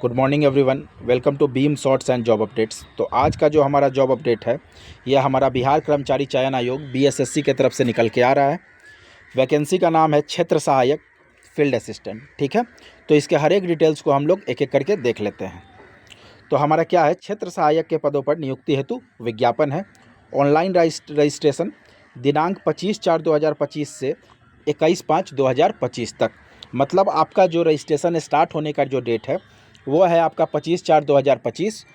Good morning everyone, welcome to Beam Shorts and job updates. तो आज का जो हमारा जॉब अपडेट है यह हमारा बिहार कर्मचारी चयन आयोग बीएसएससी के तरफ से निकल के आ रहा है। वैकेंसी का नाम है क्षेत्र सहायक फील्ड असिस्टेंट। ठीक है, तो इसके हर एक डिटेल्स को हम लोग एक एक करके देख लेते हैं। तो हमारा क्या है, क्षेत्र सहायक के पदों पर नियुक्ति हेतु विज्ञापन है। ऑनलाइन रजिस्ट्रेशन दिनांक 25/4/2025 से 21/5/2025 तक। मतलब आपका जो रजिस्ट्रेशन स्टार्ट होने का जो डेट है वो है आपका 25/4/2025,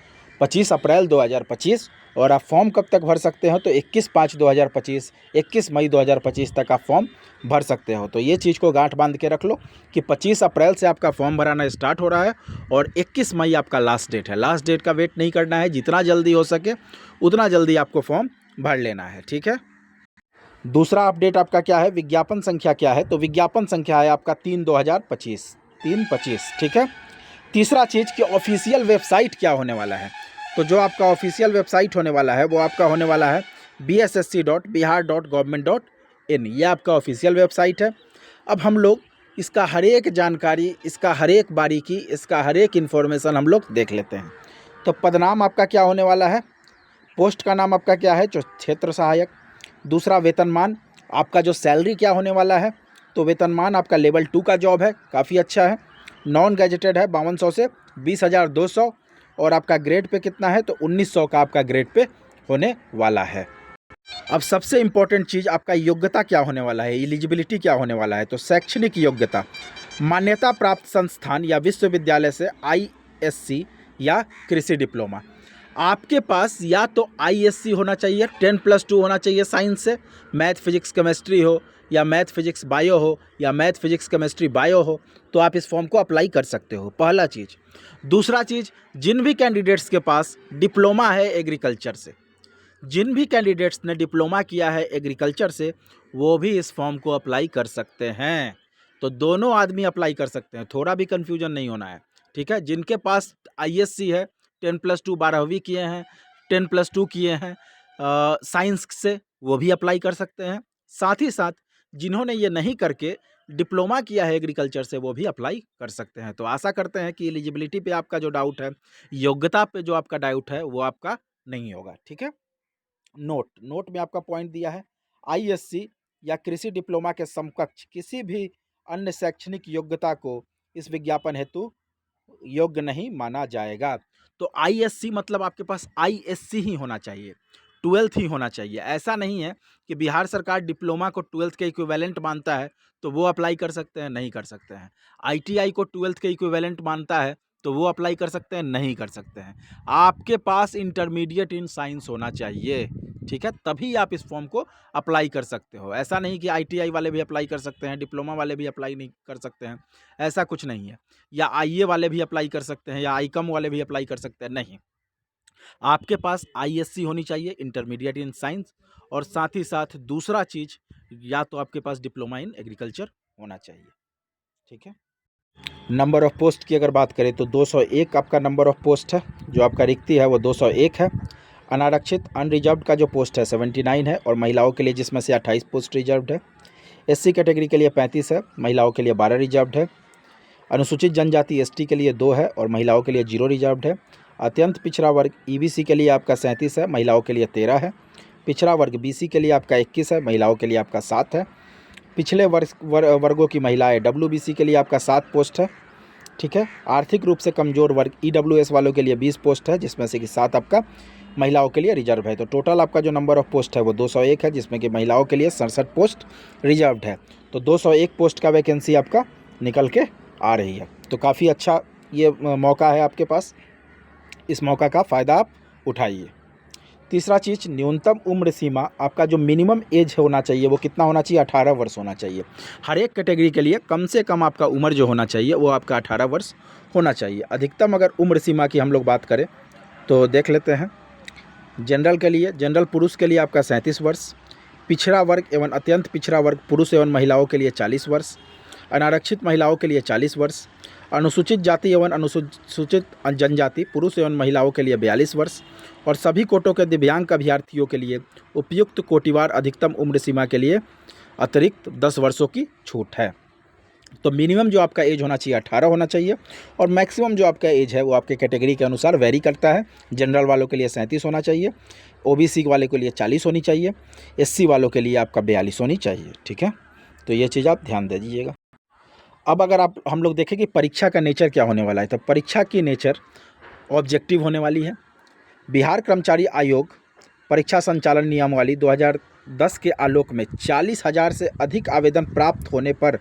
25 अप्रैल 2025। और आप फॉर्म कब तक भर सकते हो तो 21/5/2025, 21 मई 2025 तक आप फॉर्म भर सकते हो। तो ये चीज़ को गांठ बांध के रख लो कि 25 अप्रैल से आपका फॉर्म भराना स्टार्ट हो रहा है और 21 मई आपका लास्ट डेट है। लास्ट डेट का वेट नहीं करना है, जितना जल्दी हो सके उतना जल्दी आपको फॉर्म भर लेना है। ठीक है, दूसरा अपडेट आपका क्या है, विज्ञापन संख्या क्या है, तो विज्ञापन संख्या है आपका 3/2025, 3/25। ठीक है, तीसरा चीज़ कि ऑफिशियल वेबसाइट क्या होने वाला है, तो जो आपका ऑफिशियल वेबसाइट होने वाला है वो आपका होने वाला है bssc.bihar.government.in। ये आपका ऑफिशियल वेबसाइट है। अब हम लोग इसका हर एक जानकारी, इसका हर एक बारीकी, इसका हर एक इन्फॉर्मेशन हम लोग देख लेते हैं। तो पदनाम आपका क्या होने वाला है, पोस्ट का नाम आपका क्या है, जो क्षेत्र सहायक। दूसरा वेतनमान आपका जो सैलरी क्या होने वाला है, तो वेतनमान आपका लेवल 2 का जॉब है, काफ़ी अच्छा है। नॉन गैजेटेड है 5200 से 20,200। और आपका ग्रेड पे कितना है तो 1900 का आपका ग्रेड पे होने वाला है। अब सबसे इम्पोर्टेंट चीज़ आपका योग्यता क्या होने वाला है, एलिजिबिलिटी क्या होने वाला है, तो शैक्षणिक योग्यता मान्यता प्राप्त संस्थान या विश्वविद्यालय से आईएससी या कृषि डिप्लोमा। आपके पास या तो आईएससी होना चाहिए, 10+2 होना चाहिए साइंस से, मैथ फिजिक्स केमिस्ट्री हो या मैथ फिजिक्स बायो हो या मैथ फिजिक्स केमिस्ट्री बायो हो, तो आप इस फॉर्म को अप्लाई कर सकते हो, पहला चीज़। दूसरा चीज़, जिन भी कैंडिडेट्स के पास डिप्लोमा है एग्रीकल्चर से, जिन भी कैंडिडेट्स ने डिप्लोमा किया है एग्रीकल्चर से, वो भी इस फॉर्म को अप्लाई कर सकते हैं। तो दोनों आदमी अप्लाई कर सकते हैं, थोड़ा भी कन्फ्यूजन नहीं होना है। ठीक है, जिनके पास आईएससी है, 10+2 12वीं किए हैं, 10+2 किए हैं साइंस से, वो भी अप्लाई कर सकते हैं। साथ ही साथ जिन्होंने ये नहीं करके डिप्लोमा किया है एग्रीकल्चर से, वो भी अप्लाई कर सकते हैं। तो आशा करते हैं कि एलिजिबिलिटी पे आपका जो डाउट है, योग्यता पे जो आपका डाउट है, वो आपका नहीं होगा। ठीक है, नोट में आपका पॉइंट दिया है, आईएससी या कृषि डिप्लोमा के समकक्ष किसी भी अन्य शैक्षणिक योग्यता को इस विज्ञापन हेतु योग्य नहीं माना जाएगा। तो आईएससी मतलब आपके पास आईएससी ही होना चाहिए, 12th ही होना चाहिए। ऐसा नहीं है कि बिहार सरकार डिप्लोमा को 12th के इक्विवेलेंट मानता है तो वो अप्लाई कर सकते हैं, नहीं कर सकते हैं। आईटीआई को 12th के इक्विवेलेंट मानता है तो वो अप्लाई कर सकते हैं, नहीं कर सकते हैं। आपके पास इंटरमीडिएट इन साइंस होना चाहिए। ठीक है, तभी आप इस फॉर्म को अप्लाई कर सकते हो। ऐसा नहीं कि आईटीआई वाले भी अप्लाई कर सकते हैं, डिप्लोमा वाले भी अप्लाई नहीं कर सकते हैं, ऐसा कुछ नहीं है। या आईए वाले भी अप्लाई कर सकते हैं या आईकॉम वाले भी अप्लाई कर सकते हैं, नहीं। आपके पास आईएससी होनी चाहिए, इंटरमीडिएट इन साइंस। और साथ ही साथ दूसरा चीज़, या तो आपके पास डिप्लोमा इन एग्रीकल्चर होना चाहिए। ठीक है, नंबर ऑफ पोस्ट की अगर बात करें तो 201 आपका नंबर ऑफ पोस्ट है, जो आपका रिक्ति है वो 201 है। अनारक्षित अनरिजर्व्ड का जो पोस्ट है 79 है, और महिलाओं के लिए जिसमें से 28 पोस्ट रिजर्व्ड है। एससी कैटेगरी के लिए 35 है, महिलाओं के लिए 12 रिजर्व्ड है। अनुसूचित जनजाति एसटी के लिए 2 है और महिलाओं के लिए 0 रिजर्व्ड है। अत्यंत पिछड़ा वर्ग ईबीसी के लिए आपका 37 है, महिलाओं के लिए 13 है। पिछड़ा वर्ग बीसी के लिए आपका 21 है, महिलाओं के लिए आपका 7 है। पिछले वर्गों की महिलाएं डब्ल्यूबीसी के लिए आपका 7 पोस्ट है। ठीक है, आर्थिक रूप से कमज़ोर वर्ग ईडब्ल्यूएस वालों के लिए 20 पोस्ट है, जिसमें से कि 7 आपका महिलाओं के लिए रिजर्व है। तो टोटल आपका जो नंबर ऑफ पोस्ट है वो 201 है, जिसमें कि महिलाओं के लिए 67 पोस्ट रिजर्व्ड है। तो 201 पोस्ट का वैकेंसी आपका निकल के आ रही है। तो काफ़ी अच्छा ये मौका है आपके पास, इस मौका का फ़ायदा आप उठाइए। तीसरा चीज़, न्यूनतम उम्र सीमा आपका जो मिनिमम एज होना चाहिए वो कितना होना चाहिए, 18 वर्ष होना चाहिए। हर एक कैटेगरी के लिए कम से कम आपका उम्र जो होना चाहिए वो आपका 18 वर्ष होना चाहिए। अधिकतम अगर उम्र सीमा की हम लोग बात करें तो देख लेते हैं। जनरल के लिए, जनरल पुरुष के लिए आपका 37 वर्ष। पिछड़ा वर्ग एवं अत्यंत पिछड़ा वर्ग पुरुष एवं महिलाओं के लिए 40 वर्ष। अनारक्षित महिलाओं के लिए 40 वर्ष। अनुसूचित जाति एवं अनुसूचित जनजाति पुरुष एवं महिलाओं के लिए 42 वर्ष। और सभी कोटों के दिव्यांग अभ्यर्थियों के लिए उपयुक्त कोटिवार अधिकतम उम्र सीमा के लिए अतिरिक्त 10 वर्षों की छूट है। तो मिनिमम जो आपका एज होना चाहिए 18 होना चाहिए, और मैक्सिमम जो आपका एज है वो आपके कैटेगरी के अनुसार वेरी करता है। जनरल वालों के लिए 37 होना चाहिए, ओबीसी वाले के लिए 40 होनी चाहिए, एससी वालों के लिए आपका 42 होनी चाहिए। ठीक है, तो ये चीज़ आप ध्यान दे दीजिएगा। अब अगर हम लोग देखें कि परीक्षा का नेचर क्या होने वाला है, तो परीक्षा की नेचर ऑब्जेक्टिव होने वाली है। बिहार कर्मचारी आयोग परीक्षा संचालन नियमावली 2010 के आलोक में 40,000 से अधिक आवेदन प्राप्त होने पर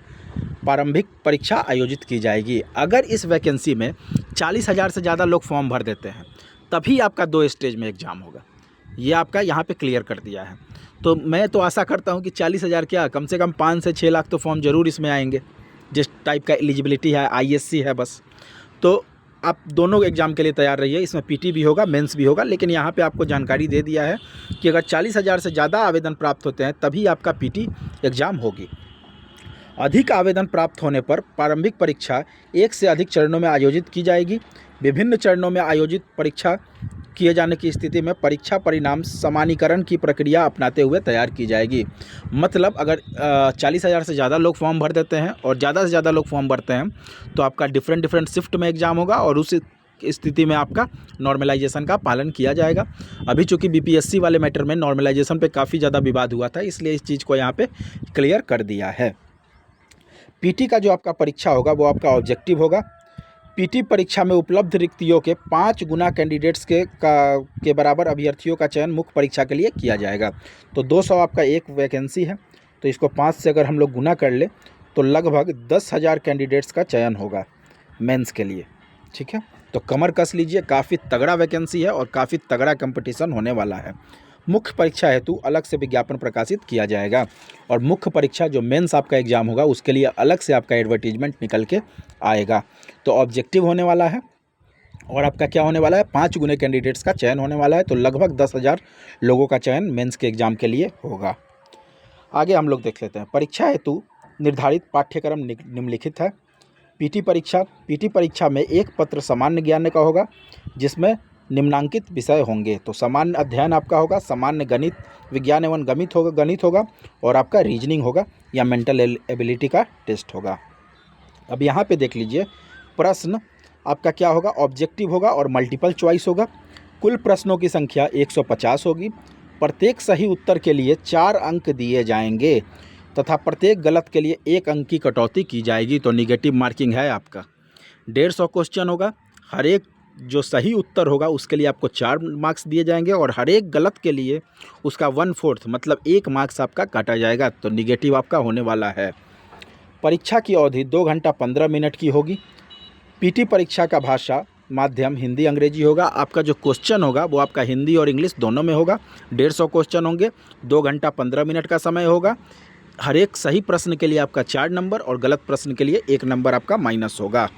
प्रारंभिक परीक्षा आयोजित की जाएगी। अगर इस वैकेंसी में 40,000 से ज़्यादा लोग फॉर्म भर देते हैं तभी आपका 2 स्टेज में एग्ज़ाम होगा। ये आपका यहाँ पे क्लियर कर दिया है। तो मैं तो आशा करता हूँ कि 40,000 क्या, कम से कम 5 से 6 लाख तो फॉर्म ज़रूर इसमें आएंगे, जिस टाइप का एलिजिबिलिटी है, आईएससी है बस। तो आप दोनों एग्ज़ाम के लिए तैयार रहिए। इसमें पीटी भी होगा, मेंस भी होगा, लेकिन यहाँ पे आपको जानकारी दे दिया है कि अगर 40,000 से ज़्यादा आवेदन प्राप्त होते हैं तभी आपका पीटी एग्ज़ाम होगी। अधिक आवेदन प्राप्त होने पर प्रारंभिक परीक्षा 1 से अधिक चरणों में आयोजित की जाएगी। विभिन्न चरणों में आयोजित परीक्षा किए जाने की स्थिति में परीक्षा परिणाम समानीकरण की प्रक्रिया अपनाते हुए तैयार की जाएगी। मतलब अगर 40,000 से ज़्यादा लोग फॉर्म भर देते हैं और ज़्यादा से ज़्यादा लोग फॉर्म भरते हैं तो आपका डिफरेंट शिफ्ट में एग्ज़ाम होगा, और उस स्थिति में आपका नॉर्मलाइजेशन का पालन किया जाएगा। अभी चूँकि बीपीएससी वाले मैटर में नॉर्मलाइजेशन पे काफ़ी ज़्यादा विवाद हुआ था, इसलिए इस चीज़ को यहाँ पे क्लियर कर दिया है। पीटी का जो आपका परीक्षा होगा वो आपका ऑब्जेक्टिव होगा। पीटी परीक्षा में उपलब्ध रिक्तियों के 5 गुना कैंडिडेट्स के बराबर अभ्यर्थियों का चयन मुख्य परीक्षा के लिए किया जाएगा। तो 200 आपका एक वैकेंसी है, तो इसको 5 से अगर हम लोग गुना कर ले तो लगभग 10,000 कैंडिडेट्स का चयन होगा मेंस के लिए। ठीक है, तो कमर कस लीजिए, काफ़ी तगड़ा वैकेंसी है और काफ़ी तगड़ा कंपटीशन होने वाला है। मुख्य परीक्षा हेतु अलग से विज्ञापन प्रकाशित किया जाएगा, और मुख्य परीक्षा जो मेंस आपका एग्ज़ाम होगा उसके लिए अलग से आपका एडवर्टीजमेंट निकल के आएगा। तो ऑब्जेक्टिव होने वाला है और आपका क्या होने वाला है, 5 गुने कैंडिडेट्स का चयन होने वाला है। तो लगभग 10,000 लोगों का चयन मेंस के एग्ज़ाम के लिए होगा। आगे हम लोग देख लेते हैं। परीक्षा हेतु निर्धारित पाठ्यक्रम निम्नलिखित है। पीटी परीक्षा में एक पत्र सामान्य ज्ञान का होगा जिसमें निम्नांकित विषय होंगे। तो सामान्य अध्ययन आपका होगा, सामान्य गणित, विज्ञान एवं गणित होगा, और आपका रीजनिंग होगा या मेंटल एबिलिटी का टेस्ट होगा। अब यहाँ पे देख लीजिए, प्रश्न आपका क्या होगा, ऑब्जेक्टिव होगा और मल्टीपल चॉइस होगा। कुल प्रश्नों की संख्या 150 होगी। प्रत्येक सही उत्तर के लिए 4 अंक दिए जाएंगे तथा प्रत्येक गलत के लिए 1 अंक की कटौती की जाएगी। तो निगेटिव मार्किंग है आपका। 150 क्वेश्चन होगा, हर एक जो सही उत्तर होगा उसके लिए आपको 4 मार्क्स दिए जाएंगे, और हर एक गलत के लिए उसका 1/4 मतलब 1 मार्क्स आपका काटा जाएगा। तो निगेटिव आपका होने वाला है। परीक्षा की अवधि 2 घंटा 15 मिनट की होगी। पीटी परीक्षा का भाषा माध्यम हिंदी अंग्रेजी होगा। आपका जो क्वेश्चन होगा वो आपका हिंदी और इंग्लिश दोनों में होगा। 150 क्वेश्चन होंगे, 2 घंटा 15 मिनट का समय होगा। हर एक सही प्रश्न के लिए आपका 4 नंबर और गलत प्रश्न के लिए 1 नंबर आपका माइनस होगा।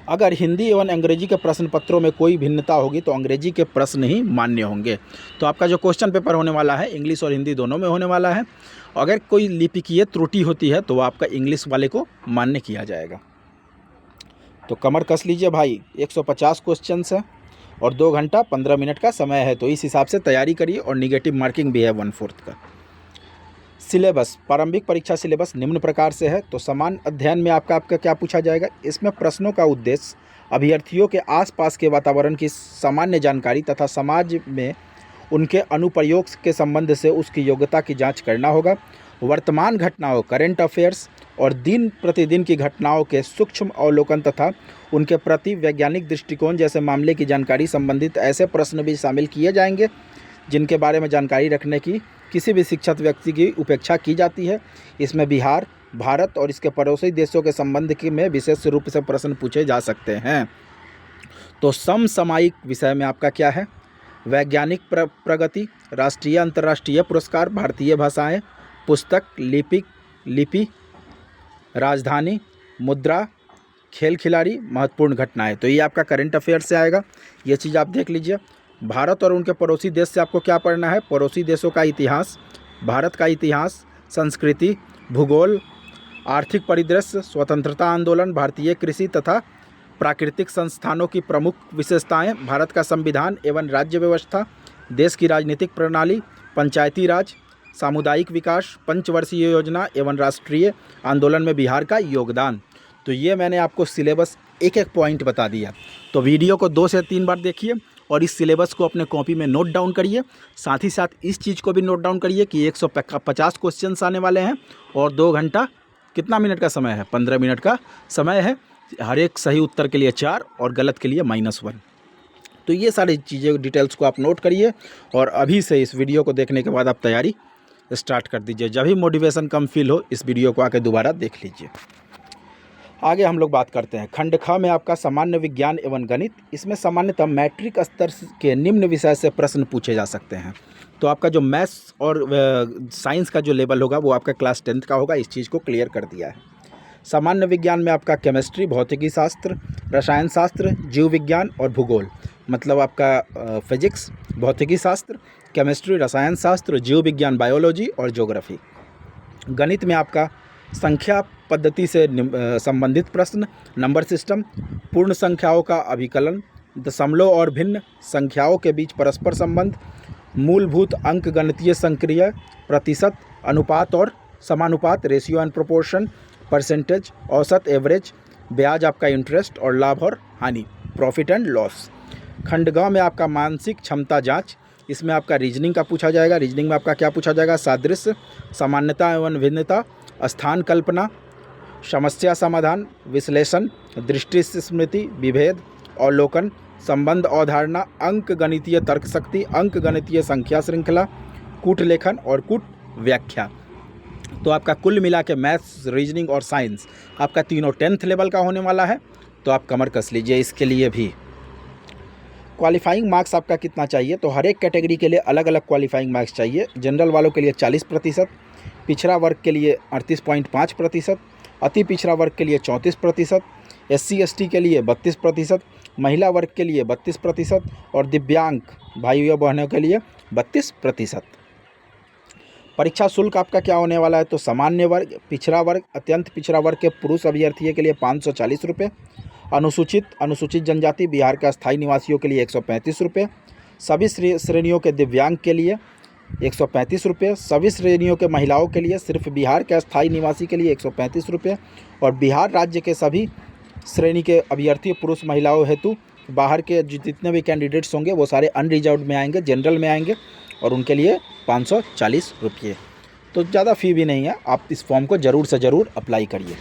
अगर हिंदी एवं अंग्रेजी के प्रश्न पत्रों में कोई भिन्नता होगी तो अंग्रेजी के प्रश्न ही मान्य होंगे। तो आपका जो क्वेश्चन पेपर होने वाला है इंग्लिश और हिंदी दोनों में होने वाला है। अगर कोई लिपिकीय त्रुटि होती है तो आपका इंग्लिश वाले को मान्य किया जाएगा। तो कमर कस लीजिए भाई, 150 क्वेश्चन है और 2 घंटा 15 मिनट का समय है, तो इस हिसाब से तैयारी करिए। और निगेटिव मार्किंग भी है 1/4 का। सिलेबस, प्रारंभिक परीक्षा सिलेबस निम्न प्रकार से है। तो समान अध्ययन में आपका क्या पूछा जाएगा, इसमें प्रश्नों का उद्देश्य अभ्यर्थियों के आसपास के वातावरण की सामान्य जानकारी तथा समाज में उनके अनुप्रयोग के संबंध से उसकी योग्यता की जांच करना होगा। वर्तमान घटनाओं, करेंट अफेयर्स और दिन प्रतिदिन की घटनाओं के सूक्ष्म अवलोकन तथा उनके प्रति वैज्ञानिक दृष्टिकोण जैसे मामले की जानकारी संबंधित ऐसे प्रश्न भी शामिल किए जाएंगे जिनके बारे में जानकारी रखने की किसी भी शिक्षित व्यक्ति की उपेक्षा की जाती है। इसमें बिहार, भारत और इसके पड़ोसी देशों के संबंध में विशेष रूप से प्रश्न पूछे जा सकते हैं। तो समसामयिक विषय में आपका क्या है, वैज्ञानिक प्रगति, राष्ट्रीय अंतर्राष्ट्रीय पुरस्कार, भारतीय भाषाएं, पुस्तक, लिपि, राजधानी, मुद्रा, खेल खिलाड़ी, महत्वपूर्ण घटनाएं। तो ये आपका करंट अफेयर से आएगा, ये चीज़ आप देख लीजिए। भारत और उनके पड़ोसी देश से आपको क्या पढ़ना है, पड़ोसी देशों का इतिहास, भारत का इतिहास, संस्कृति, भूगोल, आर्थिक परिदृश्य, स्वतंत्रता आंदोलन, भारतीय कृषि तथा प्राकृतिक संस्थानों की प्रमुख विशेषताएं, भारत का संविधान एवं राज्य व्यवस्था, देश की राजनीतिक प्रणाली, पंचायती राज, सामुदायिक विकास, पंचवर्षीय योजना एवं राष्ट्रीय आंदोलन में बिहार का योगदान। तो ये मैंने आपको सिलेबस एक एक पॉइंट बता दिया। तो वीडियो को 2 से 3 बार देखिए और इस सिलेबस को अपने कॉपी में नोट डाउन करिए। साथ ही साथ इस चीज़ को भी नोट डाउन करिए कि 150 क्वेश्चंस आने वाले हैं और 2 घंटा कितना मिनट का समय है, 15 मिनट का समय है। हर एक सही उत्तर के लिए 4 और गलत के लिए -1। तो ये सारी चीज़ें डिटेल्स को आप नोट करिए और अभी से इस वीडियो को देखने के बाद आप तैयारी स्टार्ट कर दीजिए। जब भी मोटिवेशन कम फील हो, इस वीडियो को आके दोबारा देख लीजिए। आगे हम लोग बात करते हैं खंड ख में आपका सामान्य विज्ञान एवं गणित। इसमें सामान्यतः मैट्रिक स्तर के निम्न विषय से प्रश्न पूछे जा सकते हैं। तो आपका जो मैथ्स और साइंस का जो लेवल होगा वो आपका क्लास 10th का होगा। इस चीज़ को क्लियर कर दिया है। सामान्य विज्ञान में आपका केमिस्ट्री, भौतिकी शास्त्र, रसायन शास्त्र, जीव विज्ञान और भूगोल, मतलब आपका फिजिक्स, भौतिकी शास्त्र, केमिस्ट्री, रसायन शास्त्र, जीव विज्ञान, बायोलॉजी और ज्योग्राफी। गणित में आपका संख्या पद्धति से संबंधित प्रश्न, नंबर सिस्टम, पूर्ण संख्याओं का अभिकलन, दशमलव और भिन्न संख्याओं के बीच परस्पर संबंध, मूलभूत अंक गणितीय संक्रिया, प्रतिशत, अनुपात और समानुपात, रेशियो एंड प्रोपोर्शन, परसेंटेज, औसत, एवरेज, ब्याज आपका इंटरेस्ट और लाभ और हानि, प्रॉफिट एंड लॉस। खंड ग में आपका मानसिक क्षमता जांच। इसमें आपका रीजनिंग का पूछा जाएगा। रीजनिंग में आपका क्या पूछा जाएगा? सादृश्य, सामान्यता एवं भिन्नता, स्थान कल्पना, समस्या समाधान, विश्लेषण, दृष्टि स्मृति, विभेद, अवलोकन, संबंध अवधारणा, अंक गणितीय तर्क शक्ति, अंक गणितीय संख्या श्रृंखला, कूट लेखन और कूट व्याख्या। तो आपका कुल मिला के मैथ्स, रीजनिंग और साइंस आपका तीनों 10th लेवल का होने वाला है। तो आप कमर कस लीजिए इसके लिए भी। क्वालिफाइंग मार्क्स आपका कितना चाहिए? तो हर एक कैटेगरी के लिए अलग अलग क्वालिफाइंग मार्क्स चाहिए। जनरल वालों के लिए 40%, पिछड़ा वर्ग के लिए 38.5%, अति पिछड़ा वर्ग के लिए 34%, SC ST के लिए 32%, महिला वर्ग के लिए 32% और दिव्यांग भाइयों बहनों के लिए 32%। परीक्षा शुल्क आपका क्या होने वाला है? तो सामान्य वर्ग, पिछड़ा वर्ग, अत्यंत पिछड़ा वर्ग के पुरुष अभ्यर्थियों के लिए 540 रुपये, अनुसूचित जनजाति बिहार के अस्थायी निवासियों के लिए 135 रुपये, सभी श्रेणियों के दिव्यांग के लिए 135 रुपये, सभी श्रेणियों के महिलाओं के लिए, सिर्फ बिहार के अस्थायी निवासी के लिए 135 रुपये और बिहार राज्य के सभी श्रेणी के अभ्यर्थी पुरुष महिलाओं हेतु बाहर के जितने भी कैंडिडेट्स होंगे वो सारे अनरिजर्व्ड में आएंगे, जनरल में आएंगे और उनके लिए 540 रुपये। तो ज़्यादा फ़ी भी नहीं है। आप इस फॉर्म को ज़रूर से ज़रूर अप्लाई करिए।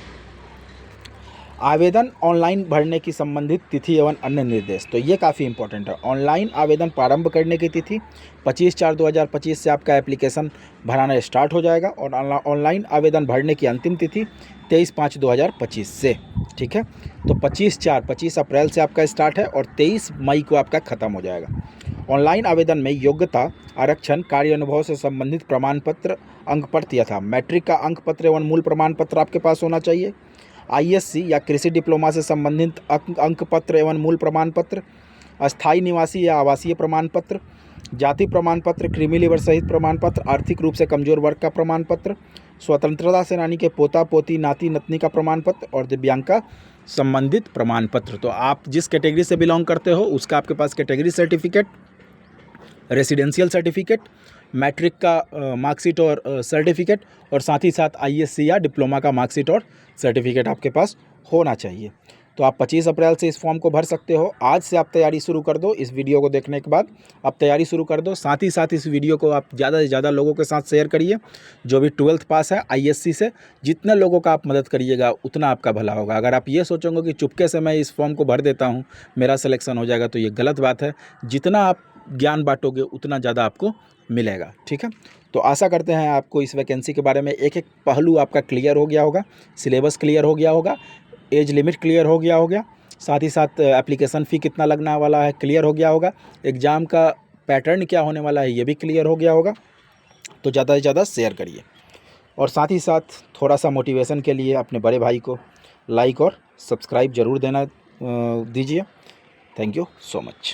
आवेदन ऑनलाइन भरने की संबंधित तिथि एवं अन्य निर्देश। तो ये काफ़ी इंपॉर्टेंट है। ऑनलाइन आवेदन प्रारंभ करने की तिथि 25/4/2025 से आपका एप्लीकेशन भराना स्टार्ट हो जाएगा और ऑनलाइन आवेदन भरने की अंतिम तिथि 23/5/2025 से। ठीक है, तो 25 अप्रैल से आपका स्टार्ट है और 23 मई को आपका ख़त्म हो जाएगा। ऑनलाइन आवेदन में योग्यता, आरक्षण, कार्य अनुभव से संबंधित प्रमाण पत्र, अंक पत्र यथा मैट्रिक का अंक पत्र एवं मूल प्रमाण पत्र आपके पास होना चाहिए। ISC या कृषि डिप्लोमा से संबंधित अंक पत्र एवं मूल प्रमाण पत्र, अस्थायी निवासी या आवासीय प्रमाण पत्र, जाति प्रमाण पत्र, क्रीमी लीवर सहित प्रमाण पत्र, आर्थिक रूप से कमजोर वर्ग का प्रमाण पत्र, स्वतंत्रता सेनानी के पोता पोती नाती नतनी का प्रमाण पत्र और दिव्यांग का संबंधित प्रमाण पत्र। तो आप जिस कैटेगरी से बिलोंग करते हो उसका आपके पास category certificate, residential certificate, matric का मार्कशीट और सर्टिफिकेट और साथ ही साथ ISC या डिप्लोमा का मार्कशीट और सर्टिफिकेट आपके पास होना चाहिए। तो आप 25 अप्रैल से इस फॉर्म को भर सकते हो। आज से आप तैयारी शुरू कर दो। इस वीडियो को देखने के बाद आप तैयारी शुरू कर दो। साथ ही साथ इस वीडियो को आप ज़्यादा से ज़्यादा लोगों के साथ शेयर करिए। जो भी 12th पास है ISC से, जितने लोगों का आप मदद करिएगा उतना आपका भला होगा। अगर आप ये सोचोगे कि चुपके से मैं इस फॉर्म को भर देता हूँ, मेरा सिलेक्शन हो जाएगा, तो ये गलत बात है। जितना आप ज्ञान बांटोगे उतना ज़्यादा आपको मिलेगा। ठीक है, तो आशा करते हैं आपको इस वैकेंसी के बारे में एक एक पहलू आपका क्लियर हो गया होगा, सिलेबस क्लियर हो गया होगा, एज लिमिट क्लियर हो गया, साथ ही साथ एप्लीकेशन फ़ी कितना लगने वाला है क्लियर हो गया होगा, एग्ज़ाम का पैटर्न क्या होने वाला है ये भी क्लियर हो गया होगा। तो ज़्यादा से ज़्यादा शेयर करिए और साथ ही साथ थोड़ा सा मोटिवेशन के लिए अपने बड़े भाई को लाइक और सब्सक्राइब ज़रूर देना दीजिए। Thank you so much.